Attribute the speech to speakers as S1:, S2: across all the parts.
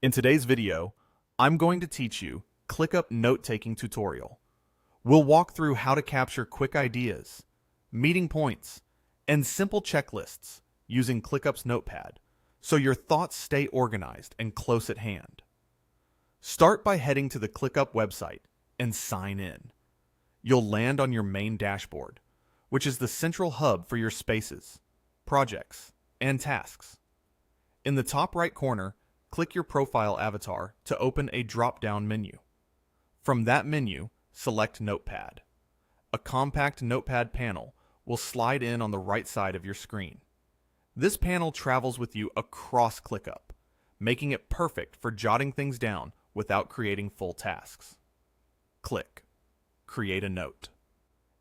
S1: In today's video, I'm going to teach you ClickUp note-taking tutorial. We'll walk through how to capture quick ideas, meeting points, and simple checklists using ClickUp's notepad so your thoughts stay organized and close at hand. Start by heading to the ClickUp website and sign in. You'll land on your main dashboard, which is the central hub for your spaces, projects, and tasks. In the top right corner, click your profile avatar to open a drop-down menu. From that menu, select Notepad. A compact notepad panel will slide in on the right side of your screen. This panel travels with you across ClickUp, making it perfect for jotting things down without creating full tasks. Click Create a Note.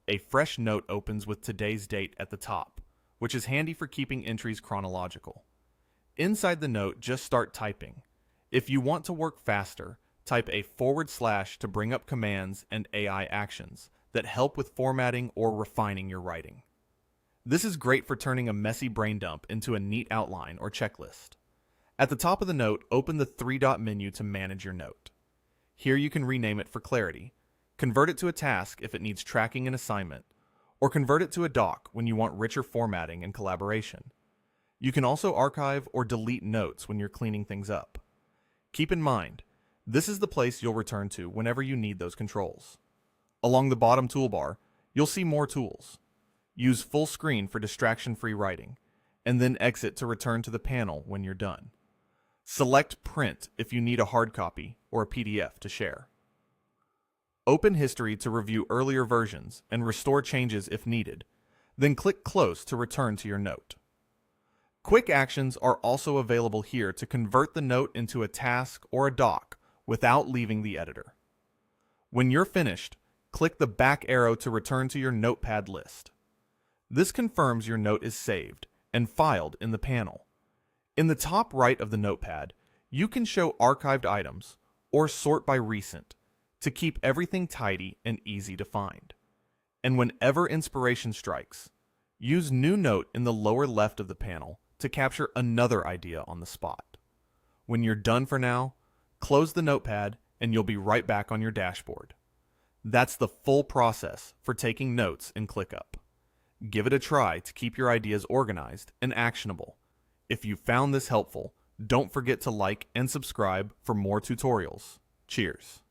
S1: A fresh note opens with today's date at the top, which is handy for keeping entries chronological. Inside the note, just start typing. If you want to work faster, type a / to bring up commands and AI actions that help with formatting or refining your writing. This is great for turning a messy brain dump into a neat outline or checklist. At the top of the note, open the three-dot menu to manage your note. Here you can rename it for clarity, convert it to a task if it needs tracking and assignment, or convert it to a doc when you want richer formatting and collaboration. You can also archive or delete notes when you're cleaning things up. Keep in mind, this is the place you'll return to whenever you need those controls. Along the bottom toolbar, you'll see more tools. Use full screen for distraction-free writing, and then exit to return to the panel when you're done. Select Print if you need a hard copy or a PDF to share. Open History to review earlier versions and restore changes if needed, then click Close to return to your note. Quick actions are also available here to convert the note into a task or a doc without leaving the editor. When you're finished, click the back arrow to return to your notepad list. This confirms your note is saved and filed in the panel. In the top right of the notepad, you can show archived items or sort by recent to keep everything tidy and easy to find. And whenever inspiration strikes, use New Note in the lower left of the panel to capture another idea on the spot. When you're done for now, close the notepad and you'll be right back on your dashboard. That's the full process for taking notes in ClickUp. Give it a try to keep your ideas organized and actionable. If you found this helpful, don't forget to like and subscribe for more tutorials. Cheers.